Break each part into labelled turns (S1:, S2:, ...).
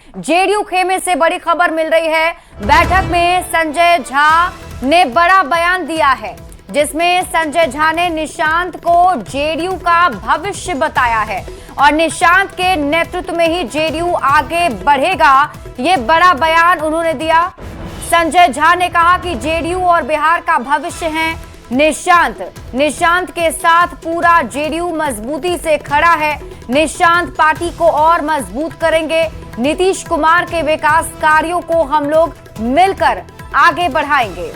S1: JDU खेमे से बड़ी खबर मिल रही है। बैठक में संजय झा ने बड़ा बयान दिया है, जिसमें संजय झा ने निशांत को जेडीयू का भविष्य बताया है और निशांत के नेतृत्व में ही जेडीयू आगे बढ़ेगा, ये बड़ा बयान उन्होंने दिया। संजय झा ने कहा कि जेडीयू और बिहार का भविष्य है निशांत के साथ पूरा जेडीयू मजबूती से खड़ा है। निशांत पार्टी को और मजबूत करेंगे। नीतीश कुमार के विकास कार्यों को हम लोग मिलकर आगे बढ़ाएंगे।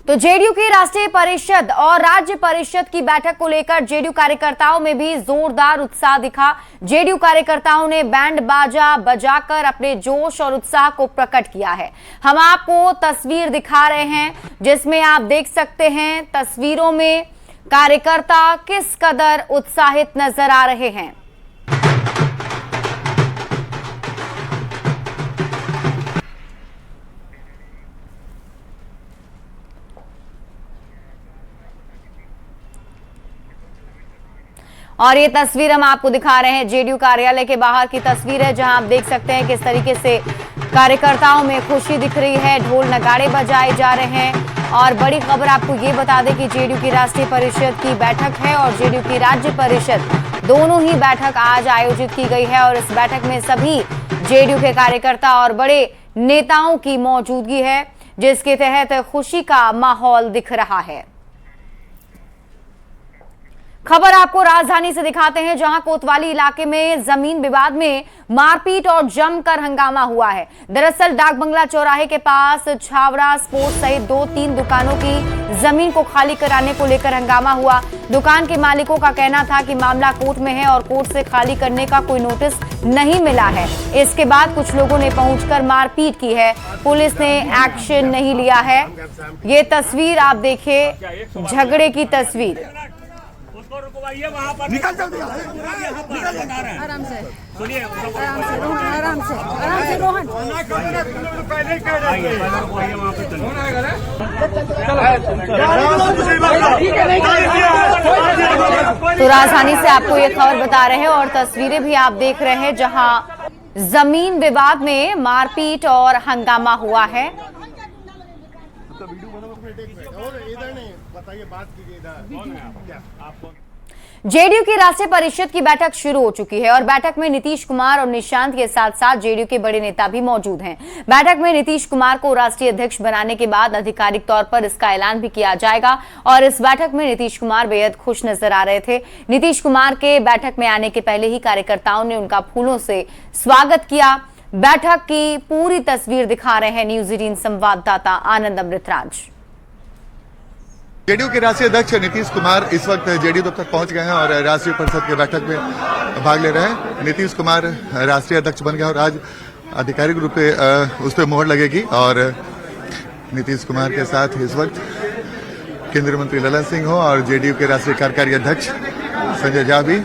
S1: तो जेडीयू की राष्ट्रीय परिषद और राज्य परिषद की बैठक को लेकर जेडीयू कार्यकर्ताओं में भी जोरदार उत्साह दिखा। जेडीयू कार्यकर्ताओं ने बैंड बाजा बजाकर अपने जोश और उत्साह को प्रकट किया है। हम आपको तस्वीर दिखा रहे हैं, जिसमें आप देख सकते हैं तस्वीरों में कार्यकर्ता किस कदर उत्साहित नजर आ रहे हैं। और ये तस्वीर हम आपको दिखा रहे हैं जेडीयू कार्यालय के बाहर की तस्वीर है, जहां आप देख सकते हैं किस तरीके से कार्यकर्ताओं में खुशी दिख रही है, ढोल नगाड़े बजाए जा रहे हैं। और बड़ी खबर आपको ये बता दें कि जेडीयू की राष्ट्रीय परिषद की बैठक है और जेडीयू की राज्य परिषद, दोनों ही बैठक आज आयोजित की गई है और इस बैठक में सभी जेडीयू के कार्यकर्ता और बड़े नेताओं की मौजूदगी है, जिसके तहत खुशी का माहौल दिख रहा है। खबर आपको राजधानी से दिखाते हैं, जहां कोतवाली इलाके में जमीन विवाद में मारपीट और जमकर हंगामा हुआ है। दरअसल डाक बंगला चौराहे के पास छावड़ा स्पोर्ट्स सहित 2-3 दुकानों की जमीन को खाली कराने को लेकर हंगामा हुआ। दुकान के मालिकों का कहना था कि मामला कोर्ट में है और कोर्ट से खाली करने का कोई नोटिस नहीं मिला है। इसके बाद कुछ लोगों ने पहुंचकर मारपीट की है। पुलिस ने एक्शन नहीं लिया है। ये तस्वीर आप देखिए, झगड़े की तस्वीर।
S2: निकल जल्दी,
S3: आराम से
S2: सुनिए,
S3: आराम से रोहन।
S1: तो राजधानी से आपको ये खबर बता रहे हैं और तस्वीरें भी आप देख रहे हैं, जहां जमीन विवाद में मारपीट और हंगामा हुआ है। जेडीयू की राष्ट्रीय परिषद की बैठक शुरू हो चुकी है और बैठक में नीतीश कुमार और निशांत के साथ साथ जेडीयू के बड़े नेता भी मौजूद हैं। बैठक में नीतीश कुमार को राष्ट्रीय अध्यक्ष बनाने के बाद आधिकारिक तौर पर इसका ऐलान भी किया जाएगा और इस बैठक में नीतीश कुमार बेहद खुश नजर आ रहे थे। नीतीश कुमार के बैठक में आने के पहले ही कार्यकर्ताओं ने उनका फूलों से स्वागत किया। बैठक की पूरी तस्वीर दिखा रहे हैं न्यूज 18 संवाददाता आनंद अमृतराज।
S4: जेडीयू के राष्ट्रीय अध्यक्ष नीतीश कुमार इस वक्त जेडीयू दफ्तर पहुंच गए हैं और राष्ट्रीय परिषद की बैठक में भाग ले रहे हैं। नीतीश कुमार राष्ट्रीय अध्यक्ष बन गए और आज आधिकारिक रूप से उस पर मोहर लगेगी और नीतीश कुमार के साथ इस वक्त केंद्रीय मंत्री ललन सिंह हो और जेडीयू के राष्ट्रीय कार्यकारी अध्यक्ष संजय झा भी।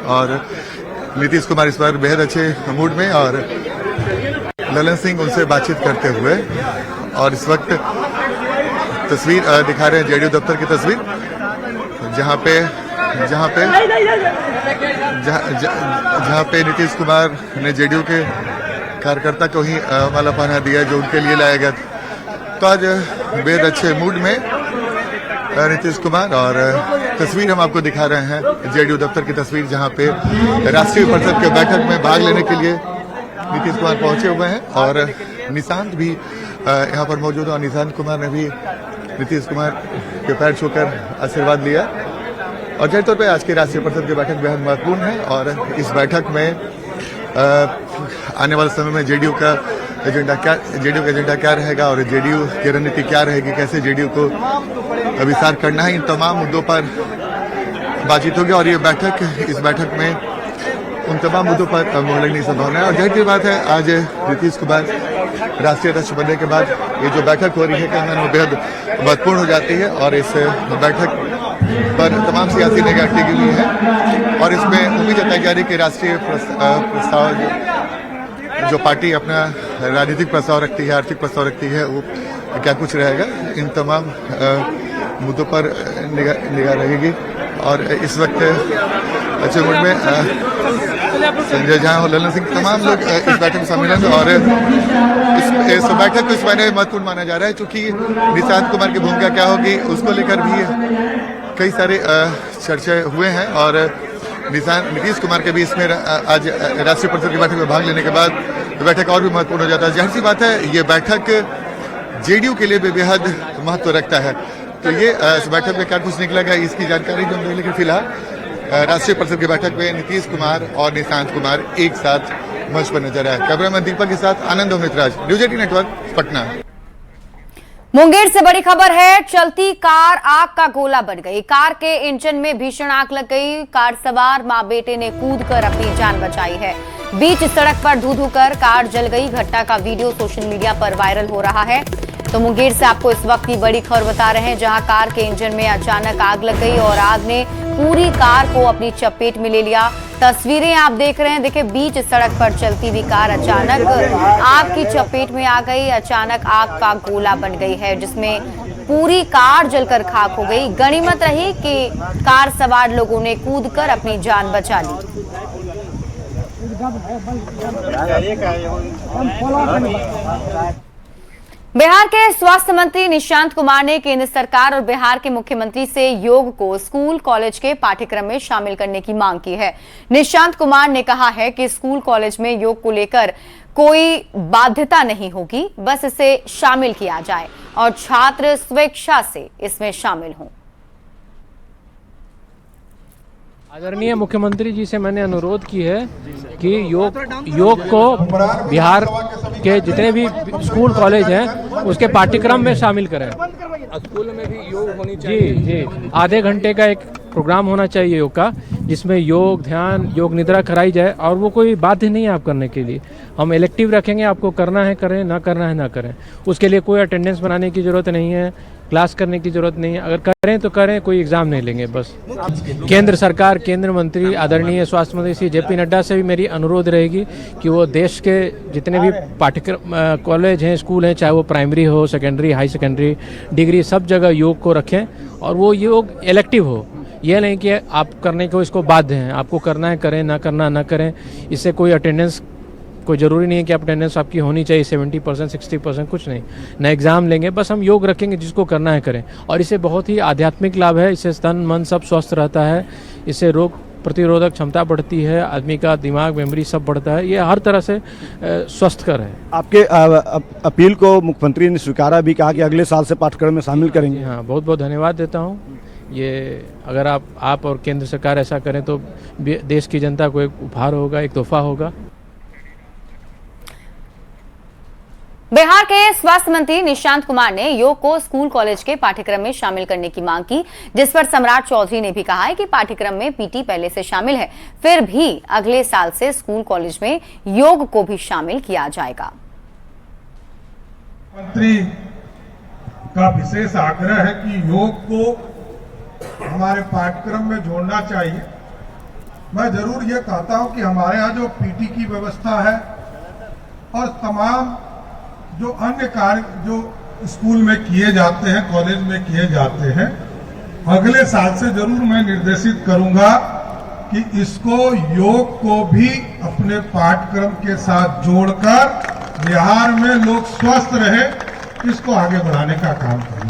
S4: और नीतीश कुमार इस बार बेहद अच्छे मूड में और ललन सिंह उनसे बातचीत करते हुए और इस वक्त तस्वीर दिखा रहे हैं जेडीयू दफ्तर की तस्वीर, जहां पे नीतीश कुमार ने जेडीयू के कार्यकर्ता को ही माला पहना दिया जो उनके लिए लाया गया। तो आज बेहद अच्छे मूड में नीतीश कुमार और तस्वीर हम आपको दिखा रहे हैं जेडीयू दफ्तर की तस्वीर, जहां पे राष्ट्रीय परिषद के बैठक में भाग लेने के लिए नीतीश कुमार पहुंचे हुए हैं और निशांत भी यहाँ पर मौजूद है और निशांत कुमार ने भी नीतीश कुमार के पैर छूकर आशीर्वाद लिया। और जाहिर तौर पर आज की राष्ट्रीय परिषद की बैठक बेहद महत्वपूर्ण है और इस बैठक में आने वाले समय में जेडीयू का एजेंडा क्या रहेगा और जेडीयू की रणनीति क्या रहेगी, कैसे जेडीयू को विस्तार करना है, इन तमाम मुद्दों पर बातचीत होगी। और इस बैठक में उन तमाम मुद्दों पर मोहर लगने की संभावना है। और जाहिर सी बात है, आज नीतीश कुमार राष्ट्रीय अध्यक्ष बनने के बाद ये जो बैठक हो रही है वो बेहद महत्वपूर्ण हो जाती है और इस बैठक पर तमाम सियासी निगाह टिकी हुई है और इसमें उम्मीद जताई जा रही है कि राष्ट्रीय प्रस्ताव जो पार्टी अपना राजनीतिक प्रस्ताव रखती है, आर्थिक प्रस्ताव रखती है, वो क्या कुछ रहेगा, इन तमाम मुद्दों पर निगाह रहेगी। और इस वक्त चुरमुट में संजय झा और ललन सिंह तमाम लोग इस बैठक में शामिल हैं और इस बैठक को इस महीने महत्वपूर्ण माना जा रहा है क्योंकि निशांत कुमार की भूमिका क्या होगी उसको लेकर भी कई सारे चर्चे हुए हैं और नीतीश कुमार के भी इसमें आज राष्ट्रीय परिषद की बैठक में भाग लेने के बाद बैठक और भी महत्वपूर्ण हो जाता है। जाहिर सी बात है ये बैठक जेडीयू के लिए भी बेहद महत्व रखता है। तो ये इस बैठक में क्या कुछ निकलेगा इसकी जानकारी जो हम दें, लेकिन फिलहाल राष्ट्रीय परिषद की बैठक में नीतीश कुमार और निशांत कुमार एक साथ मंच पर नजर आए। कैमरामैन दीपक के साथ आनंद अमृतराज, न्यूज 18 नेटवर्क, पटना।
S1: मुंगेर से बड़ी खबर है, चलती कार आग का गोला बन गई। कार के इंजन में भीषण आग लग गई। कार सवार मां बेटे ने कूदकर अपनी जान बचाई है। बीच सड़क पर धू कर कार जल गई। घटना का वीडियो सोशल मीडिया पर वायरल हो रहा है। तो मुंगेर से आपको इस वक्त की बड़ी खबर बता रहे हैं, जहां कार के इंजन में अचानक आग लग गई और आग ने पूरी कार को अपनी चपेट में ले लिया। तस्वीरें आप देख रहे हैं, देखिए बीच सड़क पर चलती हुई कार अचानक आग की चपेट में आ गई। अचानक आग का गोला बन गई है जिसमें पूरी कार जलकर खाक हो गई। गनीमत रही कि कार सवार लोगों ने कूदकर अपनी जान बचा ली। बिहार के स्वास्थ्य मंत्री निशांत कुमार ने केंद्र सरकार और बिहार के मुख्यमंत्री से योग को स्कूल कॉलेज के पाठ्यक्रम में शामिल करने की मांग की है। निशांत कुमार ने कहा है कि स्कूल कॉलेज में योग को लेकर कोई बाध्यता नहीं होगी, बस इसे शामिल किया जाए और छात्र स्वेच्छा से इसमें शामिल हों।
S2: आदरणीय मुख्यमंत्री जी से मैंने अनुरोध की है कि योग को बिहार के जितने भी स्कूल कॉलेज हैं उसके पाठ्यक्रम में शामिल करें। स्कूल में भी योग होनी चाहिए। जी, आधे घंटे का एक प्रोग्राम होना चाहिए योग का, जिसमें योग, ध्यान, योग निद्रा कराई जाए और वो कोई बाध्य नहीं है आप करने के लिए। हम इलेक्टिव रखेंगे, आपको करना है करें, ना करना है ना करें। उसके लिए कोई अटेंडेंस बनाने की जरूरत नहीं है, क्लास करने की जरूरत नहीं है। अगर करें तो करें, कोई एग्जाम नहीं लेंगे बस। केंद्र सरकार, केंद्र मंत्री आदरणीय स्वास्थ्य मंत्री श्री जेपी नड्डा से भी मेरी अनुरोध रहेगी कि वो देश के जितने भी पाठ्यक्रम कॉलेज हैं, स्कूल हैं, चाहे वो प्राइमरी हो, सेकेंडरी, हाई सेकेंडरी, डिग्री, सब जगह योग को रखें और वो योग इलेक्टिव हो। यह नहीं कि आप करने को इसको बाध्य हैं, आपको करना है करें, ना करना ना करें। इससे कोई अटेंडेंस, कोई ज़रूरी नहीं है कि अटेंडेंस आपकी होनी चाहिए 70%, 60%, कुछ नहीं। ना एग्ज़ाम लेंगे, बस हम योग रखेंगे, जिसको करना है करें। और इससे बहुत ही आध्यात्मिक लाभ है, इससे तन मन सब स्वस्थ रहता है, इससे रोग प्रतिरोधक क्षमता बढ़ती है, आदमी का दिमाग, मेमोरी सब बढ़ता है। ये हर तरह से स्वस्थकर है।
S5: आपके अपील को मुख्यमंत्री ने स्वीकारा भी, कहा कि अगले साल से पाठ्यक्रम में शामिल करेंगे।
S2: हाँ, बहुत बहुत धन्यवाद देता हूँ। ये अगर आप और केंद्र सरकार ऐसा करें तो देश की जनता को एक उपहार होगा, एक तोहफा होगा।
S1: बिहार के स्वास्थ्य मंत्री निशांत कुमार ने योग को स्कूल कॉलेज के पाठ्यक्रम में शामिल करने की मांग की, जिस पर सम्राट चौधरी ने भी कहा है कि पाठ्यक्रम में पीटी पहले से शामिल है, फिर भी अगले साल से स्कूल कॉलेज में योग को भी शामिल किया जाएगा।
S6: मंत्री का विशेष आग्रह है कि योग को हमारे पाठ्यक्रम में जोड़ना चाहिए। मैं जरूर ये कहता हूं कि हमारे यहाँ जो पीटी की व्यवस्था है और तमाम जो अन्य कार्य जो स्कूल में किए जाते हैं, कॉलेज में किए जाते हैं, अगले साल से जरूर मैं निर्देशित करूंगा कि इसको योग को भी अपने पाठ्यक्रम के साथ जोड़कर बिहार में लोग स्वस्थ रहे, इसको आगे बढ़ाने का काम करना।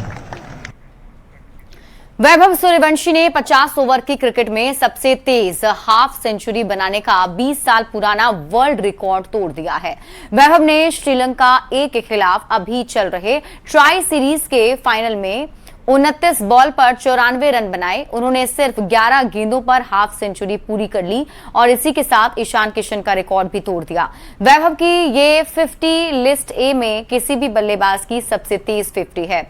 S1: वैभव सूर्यवंशी ने 50 ओवर की क्रिकेट में सबसे तेज हाफ सेंचुरी बनाने का 20 साल पुराना वर्ल्ड रिकॉर्ड तोड़ दिया है। वैभव ने श्रीलंका ए के खिलाफ अभी चल रहे ट्राई सीरीज के फाइनल में 29 बॉल पर 94 रन बनाए। उन्होंने सिर्फ 11 गेंदों पर हाफ सेंचुरी पूरी कर ली और इसी के साथ ईशान किशन का रिकॉर्ड भी तोड़ दिया। वैभव की ये 50 लिस्ट ए में किसी भी बल्लेबाज की सबसे तेज 50 है।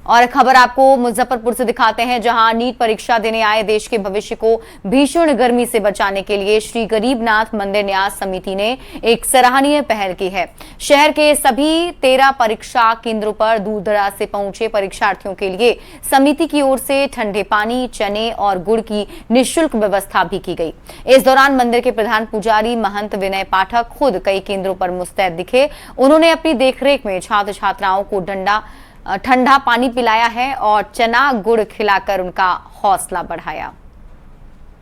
S1: और खबर आपको मुजफ्फरपुर से दिखाते हैं, जहां नीट परीक्षा देने आए देश के भविष्य को भीषण गर्मी से बचाने के लिए श्री गरीबनाथ मंदिर न्यास समिति ने एक सराहनीय पहल की है। शहर के सभी 13 परीक्षा केंद्रों पर दूर दराज से पहुंचे परीक्षार्थियों के लिए समिति की ओर से ठंडे पानी, चने और गुड़ की निःशुल्क व्यवस्था भी की गई। इस दौरान मंदिर के प्रधान पुजारी महंत विनय पाठक खुद कई केंद्रों पर मुस्तैद दिखे। उन्होंने अपनी देखरेख में छात्र छात्राओं को ठंडा पानी पिलाया है और चना गुड़ खिलाकर उनका हौसला बढ़ाया।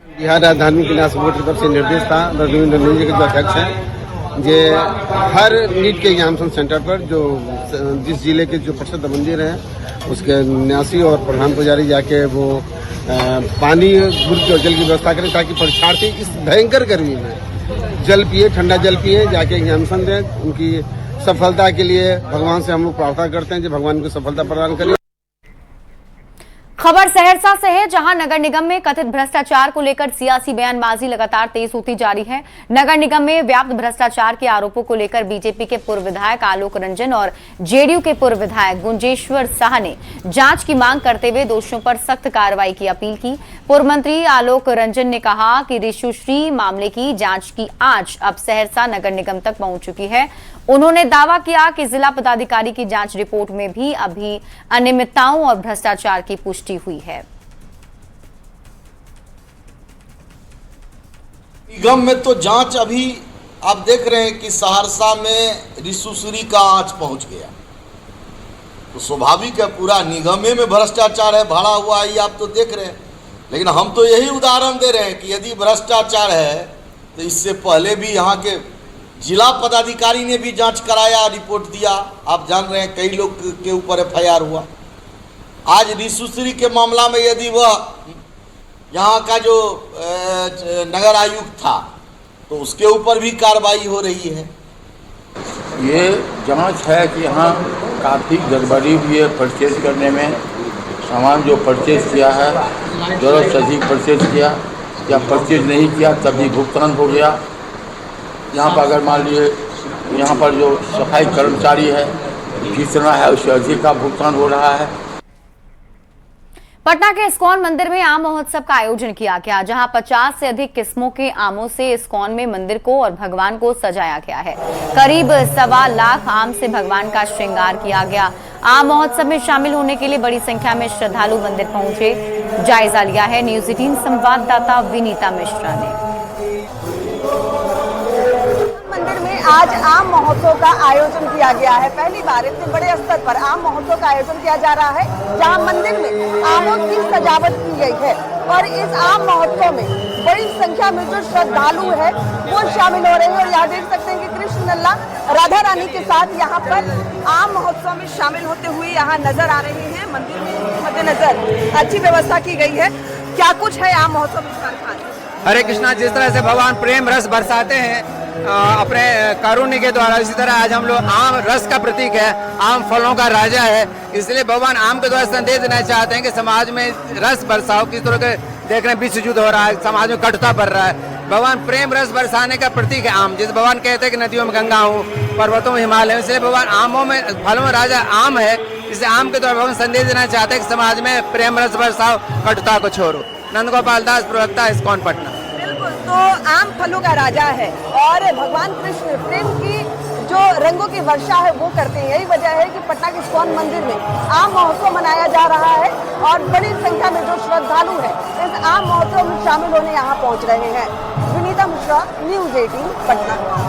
S7: बिहार राजधानी विकास बोर्ड की तरफ से निर्देश था, रघुवींद्र नंदन जी के जो अध्यक्ष हैं, जे हर नीट के एग्जामिनेशन सेंटर पर जो जिस जिले के जो प्रसिद्ध मंदिर हैं उसके न्यासी और प्रधान पुजारी जाके वो पानी गुड़ के जल की व्यवस्था करें ताकि परीक्षार्थी इस भयंकर गर्मी में जल पिए, ठंडा जल पिए, जाके एग्जामिनेशन दें। उनकी सफलता के लिए भगवान से हम लोग प्रार्थना करते हैं कि भगवान को सफलता प्रदान करें।
S1: खबर सहरसा से है, जहां नगर निगम में कथित भ्रष्टाचार को लेकर सियासी बयानबाजी लगातार तेज होती जा रही है। नगर निगम में व्याप्त भ्रष्टाचार के आरोपों को लेकर बीजेपी के पूर्व विधायक आलोक रंजन और जेडीयू के पूर्व विधायक गुंजेश्वर शाह ने जांच की मांग करते हुए दोषियों पर सख्त कार्रवाई की अपील की। पूर्व मंत्री आलोक रंजन ने कहा कि ऋषुश्री मामले की जांच की आंच अब सहरसा नगर निगम तक पहुंच चुकी है। उन्होंने दावा किया कि जिला पदाधिकारी की जांच रिपोर्ट में भी अभी अनियमितताओं और भ्रष्टाचार की पुष्टि हुई है।
S8: निगम में तो जांच अभी आप देख रहे हैं कि सहरसा में ऋषुश्री का आंच पहुंच गया, तो स्वाभाविक है पूरा निगमे में भ्रष्टाचार है, भरा हुआ है, आप तो देख रहे हैं। लेकिन हम तो यही उदाहरण दे रहे हैं कि यदि भ्रष्टाचार है तो इससे पहले भी यहाँ के जिला पदाधिकारी ने भी जांच कराया, रिपोर्ट दिया। आप जान रहे हैं कई लोग के ऊपर एफआईआर हुआ। आज ऋषुश्री के मामला में यदि वह यहाँ का जो नगर आयुक्त था तो उसके ऊपर भी कार्रवाई हो रही है।
S9: ये जांच है कि यहाँ काफ़ी गड़बड़ी हुई है परचेज करने में। सामान जो परचेज किया है ज़रूरत से अधिक परचेज किया या परचेज नहीं किया तभी भुगतान हो गया। यहाँ पर अगर मान लीजिए यहाँ पर जो सफाई कर्मचारी है जितना है उससे अधिक का भुगतान हो रहा है।
S1: पटना के इस्कॉन मंदिर में आम महोत्सव का आयोजन किया गया, जहां 50 से अधिक किस्मों के आमों से इस्कॉन में मंदिर को और भगवान को सजाया गया है। करीब 1.25 लाख आम से भगवान का श्रृंगार किया गया। आम महोत्सव में शामिल होने के लिए बड़ी संख्या में श्रद्धालु मंदिर पहुंचे। जायजा लिया है न्यूज 18 संवाददाता विनीता मिश्रा ने।
S10: मंदिर में आज आम महोत्सव का आयोजन किया गया है। पहली बार इतने बड़े स्तर पर आम महोत्सव का आयोजन किया जा रहा है, जहां मंदिर में आमों की सजावट की गई है और इस आम महोत्सव में बड़ी संख्या में जो श्रद्धालु है वो शामिल हो रहे हैं। और यहाँ देख सकते हैं कि कृष्ण लल्ला राधा रानी के साथ यहाँ पर आम महोत्सव में शामिल होते हुए यहाँ नजर आ रहे हैं। मंदिर में मद्देनजर अच्छी व्यवस्था की गई है। क्या कुछ है आम महोत्सव में?
S11: हरे कृष्णा, जिस तरह से भगवान प्रेम रस बरसाते हैं अपने कारुण्य के द्वारा, इसी तरह आज हम लोग आम रस का प्रतीक है, आम फलों का राजा है, इसलिए भगवान आम के द्वारा संदेश देना चाहते हैं कि समाज में रस बरसाओ। किस तरह के देख रहे हैं विश्व युद्ध हो रहा है, समाज में कटुता बढ़ रहा है। भगवान प्रेम रस बरसाने का प्रतीक है आम। जिस भगवान कहते हैं कि नदियों में गंगा हूँ, पर्वतों में हिमालय हूँ, इसलिए भगवान आमों में फलों में राजा आम है। इसलिए आम के द्वारा भगवान संदेश देना चाहते हैं कि समाज में प्रेम रस बरसाओ, कटुता को छोड़ो। नंदगोपाल दास, प्रवक्ता, इस्कॉन पटना।
S10: तो आम फलों का राजा है और भगवान कृष्ण प्रेम की जो रंगों की वर्षा है वो करते हैं। यही वजह है कि पटना के इस्कॉन मंदिर में आम महोत्सव मनाया जा रहा है और बड़ी संख्या में जो श्रद्धालु हैं इस आम महोत्सव में शामिल होने यहाँ पहुँच रहे हैं। विनीता मिश्रा, न्यूज 18 पटना।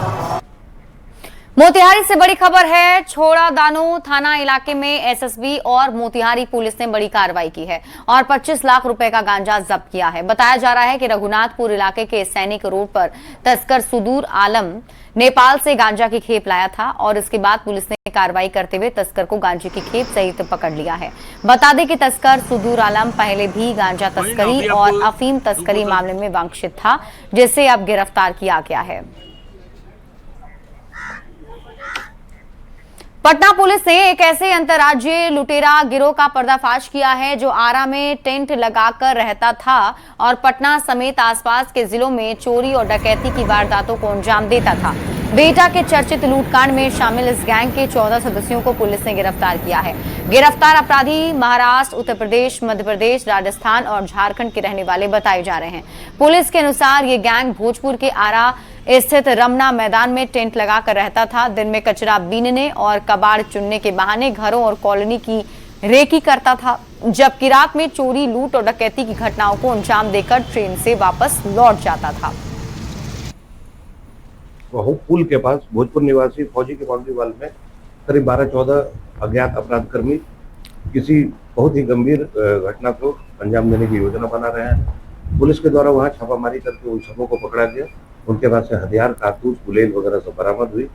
S1: मोतिहारी से बड़ी खबर है। छोड़ादानो थाना इलाके में एसएसबी और मोतिहारी पुलिस ने बड़ी कार्रवाई की है और 25 लाख रुपए का गांजा जब्त किया है। बताया जा रहा है कि रघुनाथपुर इलाके के सैनिक रोड पर तस्कर सुदूर आलम नेपाल से गांजा की खेप लाया था और इसके बाद पुलिस ने कार्रवाई करते हुए तस्कर को गांजे की खेप सहित पकड़ लिया है। बता दें कि तस्कर सुदूर आलम पहले भी गांजा तस्करी और अफीम तस्करी मामले में वांछित था, जिसे अब गिरफ्तार किया गया है। पटना पुलिस ने एक ऐसे अंतर्राज्यीय लुटेरा गिरोह का पर्दाफाश किया है जो आरा में टेंट लगाकर रहता था और पटना समेत आसपास के जिलों में चोरी और डकैती की वारदातों को अंजाम देता था। बेटा के चर्चित लूटकांड में शामिल इस गैंग के 14 सदस्यों को पुलिस ने गिरफ्तार किया है। गिरफ्तार अपराधी महाराष्ट्र, उत्तर प्रदेश, मध्य प्रदेश, राजस्थान और झारखंड के रहने वाले बताए जा रहे हैं। पुलिस के अनुसार ये गैंग भोजपुर के आरा स्थित रमना मैदान में टेंट लगाकर रहता था। दिन में कचरा बीनने और कबाड़ चुनने के बहाने घरों और कॉलोनी की रेकी करता था, जबकि रात में चोरी, लूट और डकैती की घटनाओं को अंजाम देकर ट्रेन से वापस लौट जाता था।
S12: पुल के पास भोजपुर निवासी फौजी के बाउंड्री वाल में करीब 12-14 अज्ञात अपराध कर्मी किसी बहुत ही गंभीर घटना को अंजाम देने की योजना बना रहे हैं। पुलिस के द्वारा वहां छापामारी करके उन सबों को पकड़ा गया। उनके पास से हथियार, कारतूस, गुलेल वगैरह सब बरामद हुई।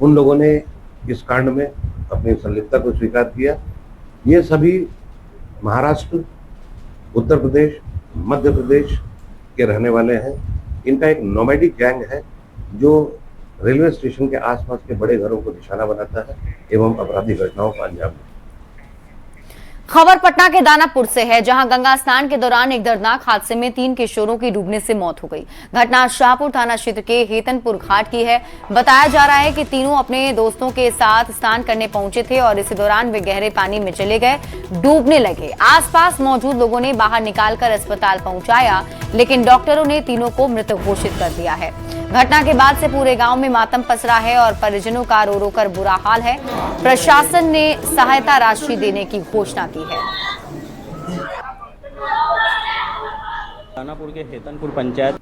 S12: उन लोगों ने इस कांड में अपनी संलिप्तता को स्वीकार किया। ये सभी महाराष्ट्र, उत्तर प्रदेश, मध्य प्रदेश के रहने वाले हैं। इनका एक नोमैडिक गैंग है जो रेलवे स्टेशन के आसपास के बड़े घरों को निशाना बनाता है एवं आपराधिक घटनाओं को अंजाम देता है।
S1: खबर पटना के दानापुर से है, जहां गंगा स्नान के दौरान एक दर्दनाक हादसे में 3 किशोरों की डूबने से मौत हो गई। घटना शाहपुर थाना क्षेत्र के हेतनपुर घाट की है। बताया जा रहा है कि तीनों अपने दोस्तों के साथ स्नान करने पहुंचे थे और इसी दौरान वे गहरे पानी में चले गए, डूबने लगे। आसपास मौजूद लोगों ने बाहर निकालकर अस्पताल पहुंचाया, लेकिन डॉक्टरों ने तीनों को मृत घोषित कर दिया है। घटना के बाद से पूरे गांव में मातम पसरा है और परिजनों का रो रो कर बुरा हाल है। प्रशासन ने सहायता राशि देने की घोषणा की है।
S13: दानापुर के हेतनपुर पंचायत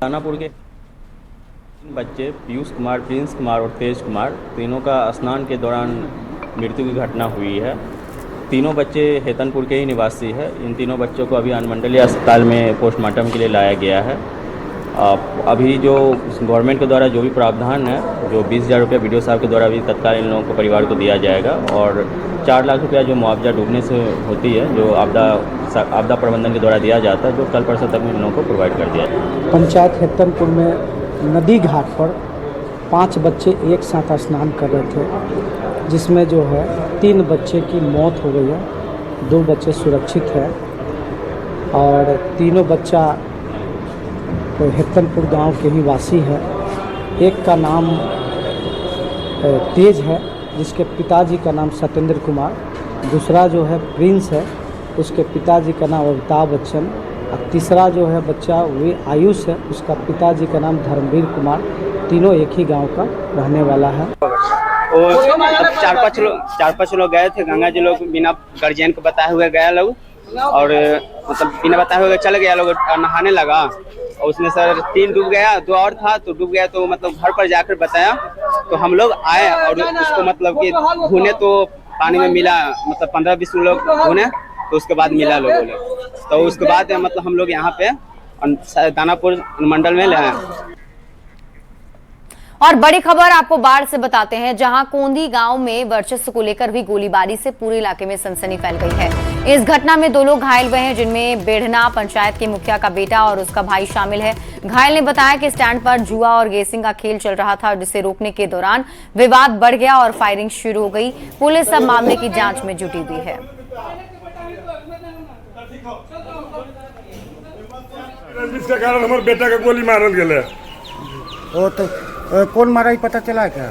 S13: दानापुर के बच्चे पीयूष कुमार, प्रिंस कुमार और तेज कुमार, तीनों का स्नान के दौरान मृत्यु की घटना हुई है। तीनों बच्चे हेतनपुर के ही निवासी है। इन तीनों बच्चों को अभी अनुमंडलीय अस्पताल में पोस्टमार्टम के लिए लाया गया है। अभी जो गवर्नमेंट के द्वारा जो भी प्रावधान है, जो 20,000 रुपये वीडियो साहब के द्वारा भी तत्काल इन लोगों को परिवार को दिया जाएगा और 4 लाख रुपया जो मुआवजा डूबने से होती है, जो आपदा प्रबंधन के द्वारा दिया जाता है, जो कल परसों तक इन लोगों को प्रोवाइड कर दिया जाएगा।
S14: पंचायत हेतनपुर में नदी घाट पर 5 बच्चे एक साथ स्नान कर रहे थे, जिसमें जो है 3 बच्चे की मौत हो गई है, 2 बच्चे सुरक्षित हैं और तीनों बच्चा हेतनपुर गांव के ही वासी है। एक का नाम तेज है, जिसके पिताजी का नाम सत्येंद्र कुमार। दूसरा जो है प्रिंस है, उसके पिताजी का नाम अमिताभ बच्चन। और तीसरा जो है बच्चा वे आयुष है, उसका पिताजी का नाम धर्मवीर कुमार। तीनों एक ही गांव का रहने वाला है।
S15: और 4-5 लोग गए थे, गंगा जी लोग बिना गार्जियन को बताए हुए गया लोग, और मतलब बिना बताए हुए चले गया लोग, नहाने लगा और उसमें सर 3 डूब गया, 2 और था तो डूब गया। तो मतलब घर पर जाकर बताया तो हम लोग आए और उसको मतलब कि ढूंढे तो पानी में मिला, मतलब 15-20 लोग ढूंढे तो उसके बाद मिला लोगों ने। तो उसके बाद मतलब हम लोग यहाँ पे दानापुर मंडल में ले आए।
S1: और बड़ी खबर आपको बाढ़ से बताते हैं, जहां कोंदी गांव में वर्चस्व को लेकर हुई गोलीबारी से पूरे इलाके में सनसनी फैल गई है। इस घटना में 2 लोग घायल हुए हैं, जिनमें बेढ़ना पंचायत के मुखिया का बेटा और उसका भाई शामिल है। घायल ने बताया कि स्टैंड पर जुआ और गेसिंग का खेल चल रहा था, जिसे रोकने के दौरान विवाद बढ़ गया और फायरिंग शुरू हो गई। पुलिस अब मामले की जांच में जुटी हुई है।
S16: जिसके कारण हमारे बेटा का गोली मारल गया।
S17: वो तो कौन मारा ही पता चला क्या?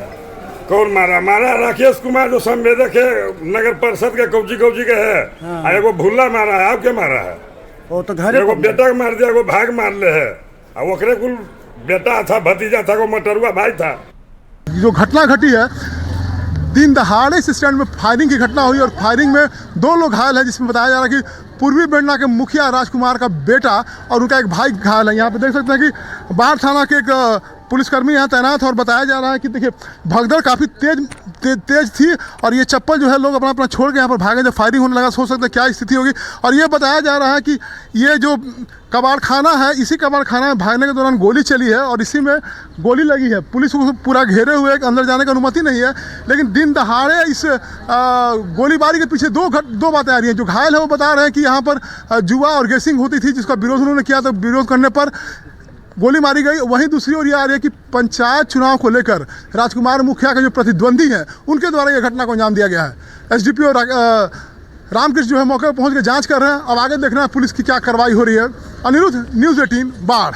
S16: कौन मारा राकेश कुमार, जो संवेदक है नगर परिषद के कौची के है। हाँ। एगो भुल्ला मारा है। आप क्या मारा है?
S17: वो तो घर
S16: एगो बेटा मार दिया, एगो भाग मार ले है। और ओकरे कुल बेटा था, भतीजा था, वो मटरुआ भाई था।
S6: जो घटना घटी है, दिन दहाड़े इस स्टैंड में फायरिंग की घटना हुई और फायरिंग में 2 लोग घायल हैं, जिसमें बताया जा रहा है कि पूर्वी बेड़ना के मुखिया राजकुमार का बेटा और उनका एक भाई घायल है। यहाँ पे देख सकते हैं कि बाढ़ थाना के एक पुलिसकर्मी यहाँ तैनात है और बताया जा रहा है कि देखिए भगदड़ काफ़ी तेज थी और ये चप्पल जो है लोग अपना छोड़ के यहाँ पर भागे। जब फायरिंग होने लगा, सोच सकते हैं क्या स्थिति होगी। और ये बताया जा रहा है कि ये जो कबाड़ खाना है, इसी कबाड़ खाना में भागने के दौरान गोली चली है और इसी में गोली लगी है। पुलिस को पूरा घेरे हुए, अंदर जाने की अनुमति नहीं है, लेकिन दिन दहाड़े इस गोलीबारी के पीछे 2 बातें आ रही हैं। जो घायल है वो बता रहे हैं कि यहाँ पर जुआ और गेसिंग होती थी, जिसका विरोध उन्होंने किया, तो विरोध करने पर गोली मारी गई। वहीं दूसरी ओर ये आ रही है कि पंचायत चुनाव को लेकर राजकुमार मुखिया के जो प्रतिद्वंदी हैं, उनके द्वारा ये घटना को अंजाम दिया गया है। एसडीपीओ रामकृष्ण जो है मौके पर पहुंच के जांच कर रहे हैं। अब आगे देखना है पुलिस की क्या कार्रवाई हो रही है। अनिरुद्ध, न्यूज़ 18 बाढ़।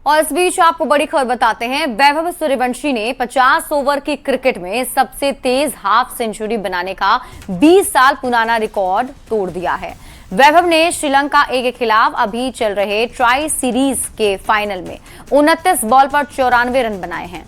S1: और इस बीच आपको बड़ी खबर बताते हैं, वैभव सूर्यवंशी ने 50 ओवर की क्रिकेट में सबसे तेज हाफ सेंचुरी बनाने का 20 साल पुराना रिकॉर्ड तोड़ दिया है। वैभव ने श्रीलंका ए के खिलाफ अभी चल रहे ट्राई सीरीज के फाइनल में 29 बॉल पर 94 रन बनाए हैं।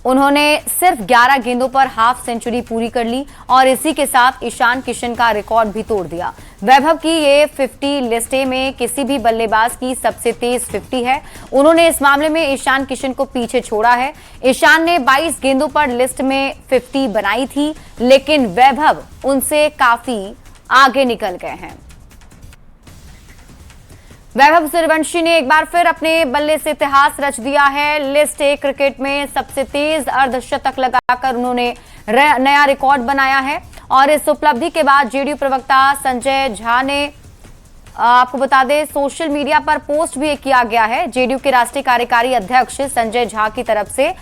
S1: उन्होंने सिर्फ 11 गेंदों पर हाफ सेंचुरी पूरी कर ली और इसी के साथ ईशान किशन का रिकॉर्ड भी तोड़ दिया। वैभव की ये 50 लिस्टे में किसी भी बल्लेबाज की सबसे तेज 50 है। उन्होंने इस मामले में ईशान किशन को पीछे छोड़ा है। ईशान ने 22 गेंदों पर लिस्ट में 50 बनाई थी, लेकिन वैभव उनसे काफी आगे निकल गए हैं। वैभव सूर्यवंशी ने एक बार फिर अपने बल्ले से इतिहास रच दिया है। लिस्ट ए क्रिकेट में सबसे तेज अर्धशतक लगाकर उन्होंने नया रिकॉर्ड बनाया है और इस उपलब्धि के बाद जेडीयू प्रवक्ता संजय झा ने, आपको बता दें, सोशल मीडिया पर पोस्ट भी किया गया है जेडीयू के राष्ट्रीय कार्यकारी अध्यक्ष संजय झा की तरफ से,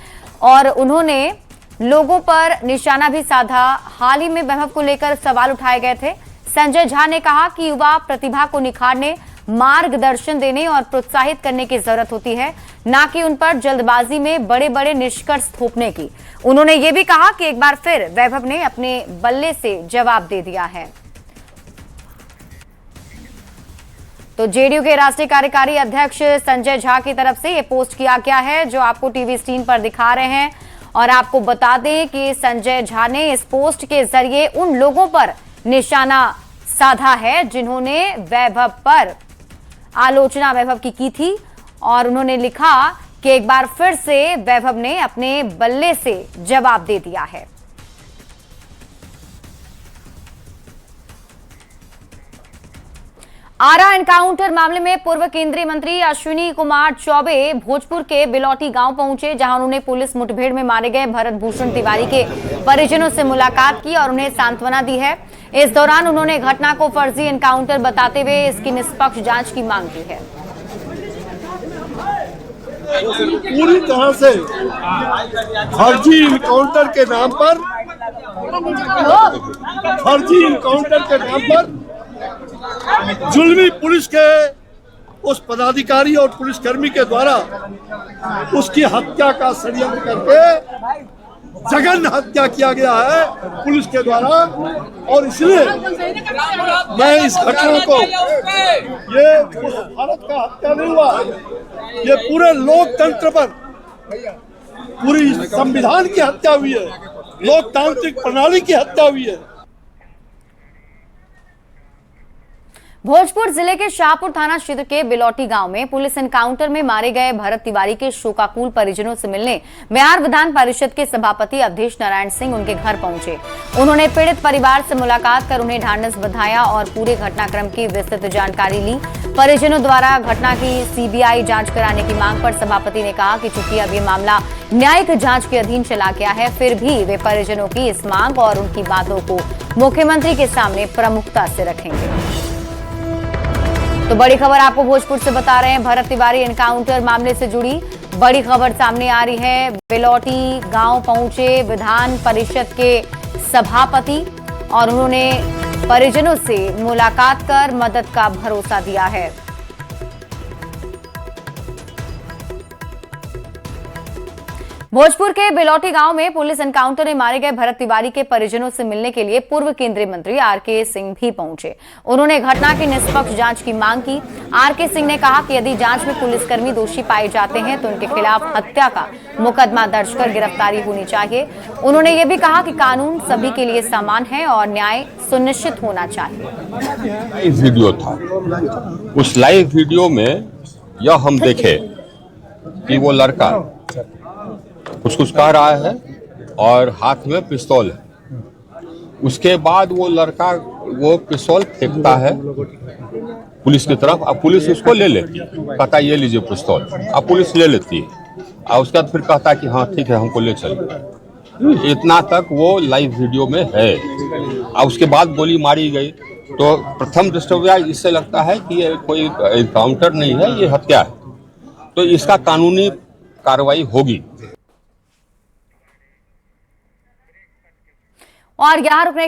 S1: और उन्होंने लोगों पर निशाना भी साधा। हाल ही में वैभव को लेकर सवाल उठाए गए थे। संजय झा ने कहा कि युवा प्रतिभा को निखारने, मार्गदर्शन देने और प्रोत्साहित करने की जरूरत होती है, ना कि उन पर जल्दबाजी में बड़े बड़े निष्कर्ष थोपने की। उन्होंने ये भी कहा कि एक बार फिर वैभव ने अपने बल्ले से जवाब दे दिया है। तो जेडीयू के राष्ट्रीय कार्यकारी अध्यक्ष संजय झा की तरफ से ये पोस्ट किया गया है जो आपको टीवी स्क्रीन पर दिखा रहे हैं। और आपको बता दें कि संजय झा ने इस पोस्ट के जरिए उन लोगों पर निशाना साधा है जिन्होंने वैभव पर आलोचना वैभव की थी, और उन्होंने लिखा कि एक बार फिर से वैभव ने अपने बल्ले से जवाब दे दिया है। आरा एनकाउंटर मामले में पूर्व केंद्रीय मंत्री अश्विनी कुमार चौबे भोजपुर के बिलौटी गांव पहुंचे, जहां उन्होंने पुलिस मुठभेड़ में मारे गए भरत भूषण तिवारी के परिजनों से मुलाकात की और उन्हें सांत्वना दी है। इस दौरान उन्होंने घटना को फर्जी एनकाउंटर बताते हुए इसकी निष्पक्ष जांच की मांग की है।
S18: पूरी तरह से फर्जी इनकाउंटर के नाम पर जुल्मी पुलिस के उस पदाधिकारी और पुलिसकर्मी के द्वारा उसकी हत्या का षड्यंत्र करके जघन्य हत्या किया गया है पुलिस के द्वारा। और इसलिए मैं इस घटना को, ये भारत का हत्या नहीं हुआ है, ये पूरे लोकतंत्र पर, पूरी संविधान की हत्या हुई है, लोकतांत्रिक प्रणाली की हत्या हुई है।
S1: भोजपुर जिले के शाहपुर थाना क्षेत्र के बिलौटी गांव में पुलिस एनकाउंटर में मारे गए भरत तिवारी के शोकाकुल परिजनों से मिलने बिहार विधान परिषद के सभापति अवधेश नारायण सिंह उनके घर पहुंचे। उन्होंने पीड़ित परिवार से मुलाकात कर उन्हें ढांढस बंधाया और पूरे घटनाक्रम की विस्तृत जानकारी ली। परिजनों द्वारा घटना की सीबीआई जांच कराने की मांग पर सभापति ने कहा कि चूंकि अब ये मामला न्यायिक जांच के अधीन चला गया है, फिर भी वे परिजनों की इस मांग और उनकी बातों को मुख्यमंत्री के सामने प्रमुखता से रखेंगे। तो बड़ी खबर आपको भोजपुर से बता रहे हैं। भरत तिवारी एनकाउंटर मामले से जुड़ी बड़ी खबर सामने आ रही है। बिलौटी गांव पहुंचे विधान परिषद के सभापति और उन्होंने परिजनों से मुलाकात कर मदद का भरोसा दिया है। भोजपुर के बिलौटी गांव में पुलिस एनकाउंटर में मारे गए भरत तिवारी के परिजनों से मिलने के लिए पूर्व केंद्रीय मंत्री आरके सिंह भी पहुंचे। उन्होंने घटना की निष्पक्ष जांच की मांग की। आरके सिंह ने कहा कि यदि जांच में पुलिसकर्मी दोषी पाए जाते हैं तो उनके खिलाफ हत्या का मुकदमा दर्ज कर गिरफ्तारी होनी चाहिए। उन्होंने ये भी कहा कि कानून सभी के लिए समान है और न्याय सुनिश्चित होना चाहिए।
S19: वीडियो था, उस लाइव वीडियो में यह हम देखे कि वो लड़का कुछ कह रहा है और हाथ में पिस्तौल है। उसके बाद वो लड़का वो पिस्तौल फेंकता है पुलिस की तरफ। अब पुलिस उसको ले लेती है, कहता है ये लीजिए पिस्तौल। अब पुलिस ले लेती है और उसके बाद फिर कहता है कि हाँ ठीक है हमको ले चलिए। इतना तक वो लाइव वीडियो में है। और उसके बाद गोली मारी गई। तो प्रथम दृष्टया इससे लगता है कि ये कोई एनकाउंटर नहीं है, ये हत्या है। तो इसका कानूनी कार्रवाई होगी।
S1: और यहाँ रुकने